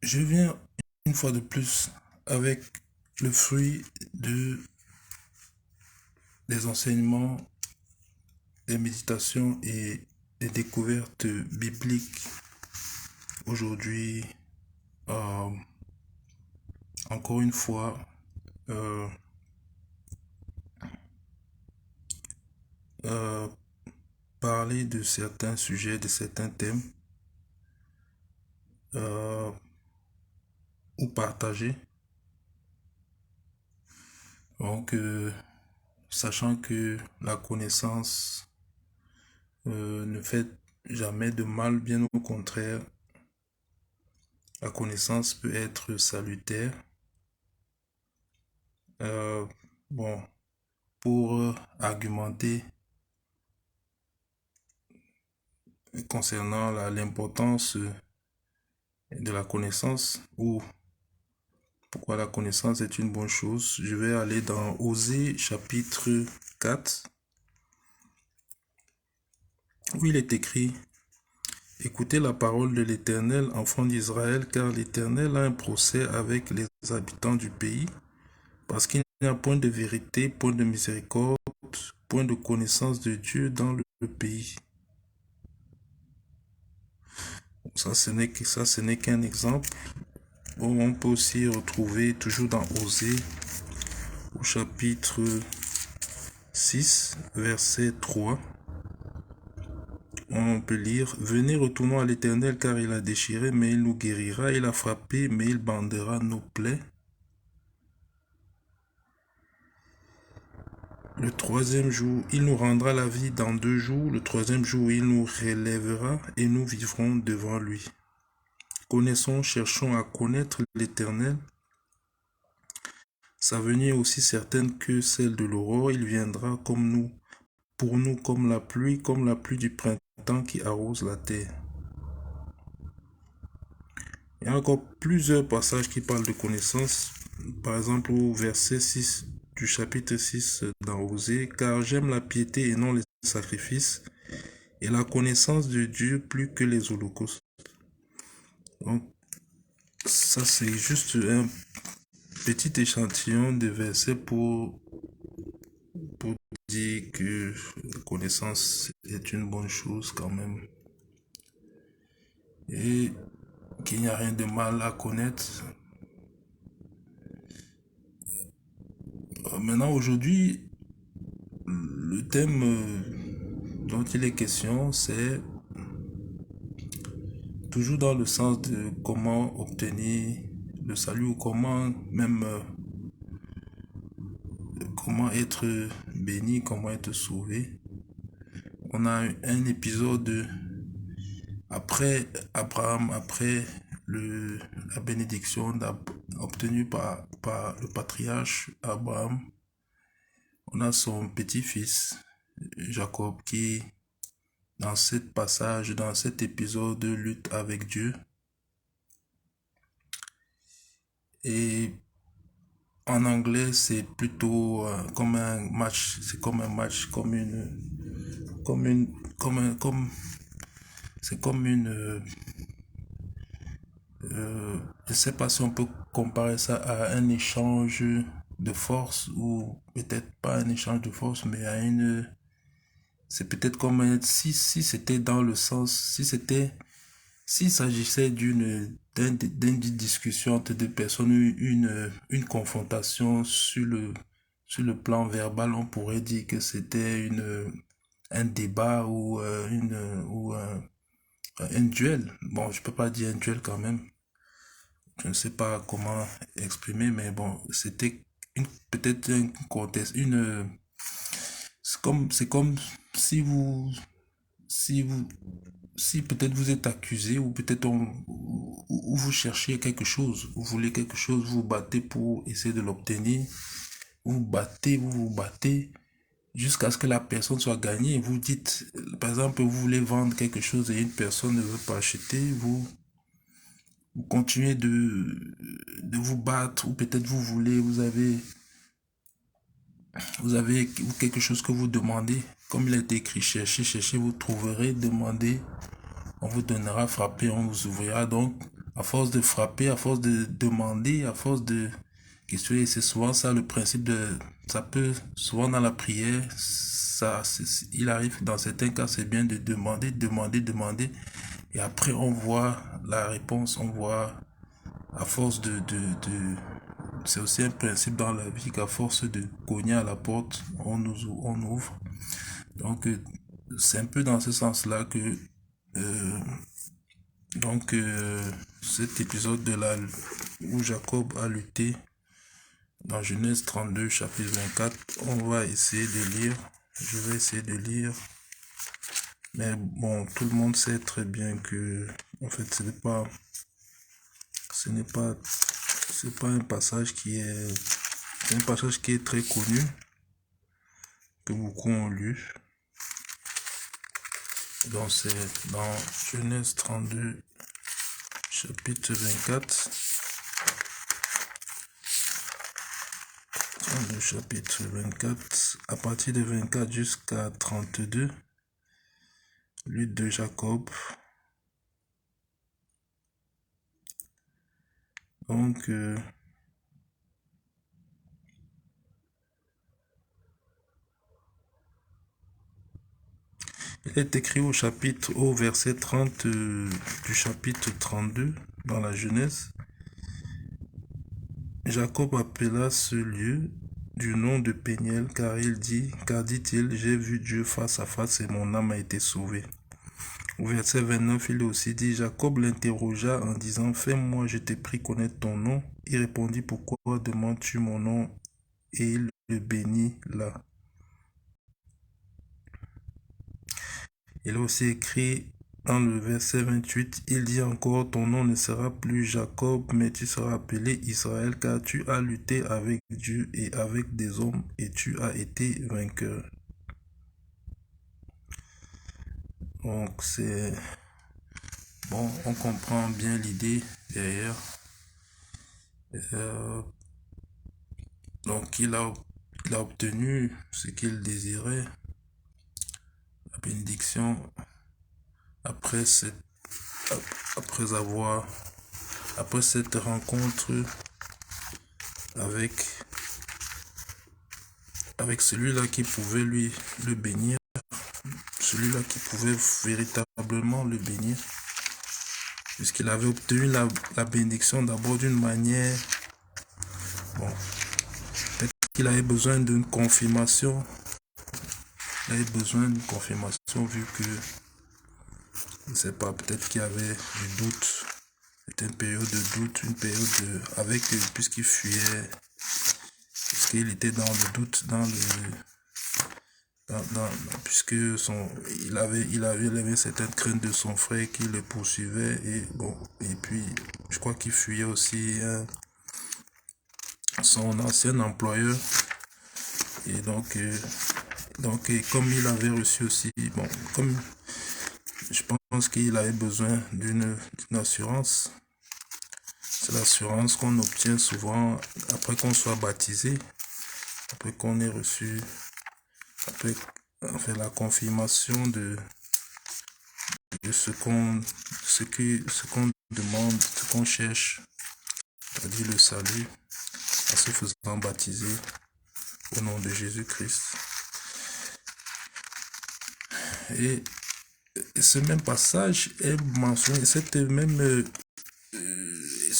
Je viens une fois de plus avec le fruit des enseignements, des méditations et des découvertes bibliques. Aujourd'hui, euh, encore une fois, euh, euh, parler de certains sujets, de certains thèmes, euh, ou partager. Donc, sachant que la connaissance ne fait jamais de mal, bien au contraire, la connaissance peut être salutaire. Euh, bon, pour argumenter concernant l'importance de la connaissance ou pourquoi la connaissance est une bonne chose, je vais aller dans Osée chapitre 4 où il est écrit: Écoutez la parole de l'Éternel, enfants d'Israël, car l'Éternel a un procès avec les habitants du pays, parce qu'il n'y a point de vérité, point de miséricorde, point de connaissance de Dieu dans le pays. Ça, ce n'est qu'un exemple. On peut aussi retrouver toujours dans Osée, au chapitre 6, verset 3. On peut lire: Venez, retournons à l'Éternel, car il a déchiré, mais il nous guérira, il a frappé, mais il bandera nos plaies. Le troisième jour, il nous rendra la vie dans 2 jours. Le troisième jour, il nous relèvera et nous vivrons devant lui. Connaissons, cherchons à connaître l'Éternel. Sa venue est aussi certaine que celle de l'aurore. Il viendra comme nous, pour nous comme la pluie du printemps qui arrose la terre. Il y a encore plusieurs passages qui parlent de connaissance. Par exemple, au verset 6 du chapitre 6 dans Osée: Car j'aime la piété et non les sacrifices, et la connaissance de Dieu plus que les holocaustes. Donc, ça c'est juste un petit échantillon de versets pour dire que la connaissance est une bonne chose quand même. Et qu'il n'y a rien de mal à connaître. Maintenant, aujourd'hui, le thème dont il est question, c'est toujours dans le sens de comment obtenir le salut ou comment même comment être béni, comment être sauvé. On a un épisode après Abraham, après la bénédiction obtenue par le patriarche Abraham. On a son petit-fils Jacob qui, dans cet épisode, lutte avec Dieu. Et en anglais, c'est plutôt comme un match, c'est comme un match, c'est comme une, je sais pas si on peut comparer ça à un échange de force, ou peut-être pas un échange de force, mais à c'est peut-être comme si c'était dans le sens, s'il s'agissait d'une discussion entre deux personnes, une confrontation sur le plan verbal, on pourrait dire que c'était un débat ou un duel. Bon, je peux pas dire un duel quand même. Je ne sais pas comment exprimer, mais bon, c'était peut-être un contexte, c'est comme si si vous, si peut-être vous êtes accusé, ou peut-être ou vous cherchez quelque chose, vous voulez quelque chose, vous vous battez pour essayer de l'obtenir, vous vous battez jusqu'à ce que la personne soit gagnée. Vous dites, par exemple, vous voulez vendre quelque chose et une personne ne veut pas acheter, vous continuez de vous battre, ou peut-être vous avez quelque chose que vous demandez, comme il a été écrit: cherchez, cherchez, vous trouverez, demandez, on vous donnera, frappez, on vous ouvrira. Donc, À force de frapper, à force de demander, à force de questionner, c'est souvent ça le principe de, ça peut, souvent dans la prière, ça, il arrive, dans certains cas, c'est bien de demander, demander, demander, et après on voit la réponse, on voit, à force c'est aussi un principe dans la vie qu'à force de cogner à la porte, on ouvre. Donc, c'est un peu dans ce sens-là que, euh, donc, cet épisode de la, où Jacob a lutté, dans Genèse 32, chapitre 24, on va essayer de lire. Je vais essayer de lire. Mais bon, tout le monde sait très bien que, en fait, c'est pas un passage c'est un passage qui est très connu, que beaucoup ont lu. Donc, c'est dans Genèse 32, chapitre 24. 32, chapitre 24, à partir de 24 jusqu'à 32, lutte de Jacob. Donc, il est écrit au verset 30 du chapitre 32 dans la Genèse. Jacob appela ce lieu du nom de Péniel car dit-il, j'ai vu Dieu face à face et mon âme a été sauvée. Au verset 29, il est aussi dit, Jacob l'interrogea en disant, fais-moi, je t'ai pris connaître ton nom. Il répondit, pourquoi demandes-tu mon nom? Et il le bénit là. Il est aussi écrit dans le verset 28, il dit encore, ton nom ne sera plus Jacob, mais tu seras appelé Israël, car tu as lutté avec Dieu et avec des hommes, et tu as été vainqueur. Donc c'est... Bon, on comprend bien l'idée derrière. Donc il a obtenu ce qu'il désirait, la bénédiction, après cette rencontre avec celui-là qui pouvait lui le bénir, celui-là qui pouvait véritablement le bénir, puisqu'il avait obtenu la bénédiction d'abord d'une manière, bon, peut-être qu'il avait besoin d'une confirmation, vu que, je ne sais pas, peut-être qu'il y avait du doute, c'était une période de doute, une période puisqu'il fuyait, puisqu'il était dans le doute, puisque il avait certaines craintes de son frère qui le poursuivait, et bon, et puis je crois qu'il fuyait aussi son ancien employeur, et donc comme il avait reçu aussi, bon, comme je pense qu'il avait besoin d'une assurance. C'est l'assurance qu'on obtient souvent après qu'on soit baptisé, après qu'on ait reçu, après la confirmation de ce qu'on demande, ce qu'on cherche, c'est-à-dire le salut, en se faisant baptiser au nom de Jésus-Christ. Et ce même passage est mentionné, ce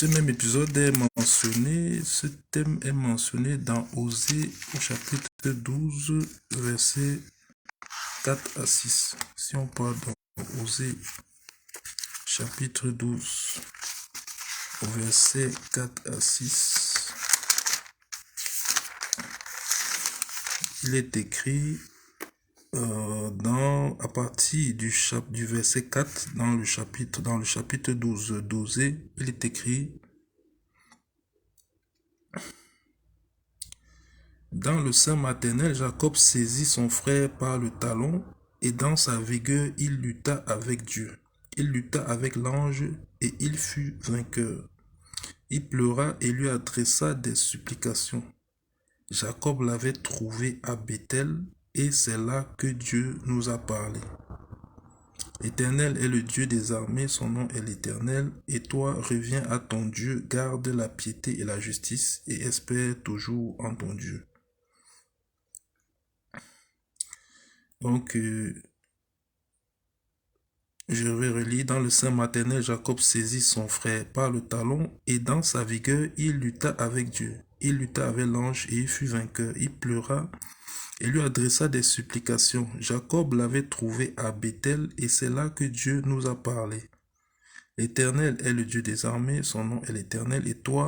même épisode est mentionné, ce thème est mentionné dans Osée au chapitre 12, versets 4 à 6. Si on parle dans Osée chapitre 12, au verset 4 à 6, il est écrit à partir du verset 4 dans le chapitre 12 d'Osée, il est écrit: dans le sein maternel, Jacob saisit son frère par le talon, et dans sa vigueur, il lutta avec Dieu. Il lutta avec l'ange, et il fut vainqueur. Il pleura et lui adressa des supplications. Jacob l'avait trouvé à Bethel, et c'est là que Dieu nous a parlé. L'Éternel est le Dieu des armées, son nom est l'Éternel. Et toi, reviens à ton Dieu, garde la piété et la justice, et espère toujours en ton Dieu. Donc, je vais relire. Dans le sein maternel, Jacob saisit son frère par le talon, et dans sa vigueur, il lutta avec Dieu. Il lutta avec l'ange, et il fut vainqueur. Il pleura et lui adressa des supplications. Jacob l'avait trouvé à Bethel, et c'est là que Dieu nous a parlé. L'Éternel est le Dieu des armées, son nom est l'Éternel, et toi,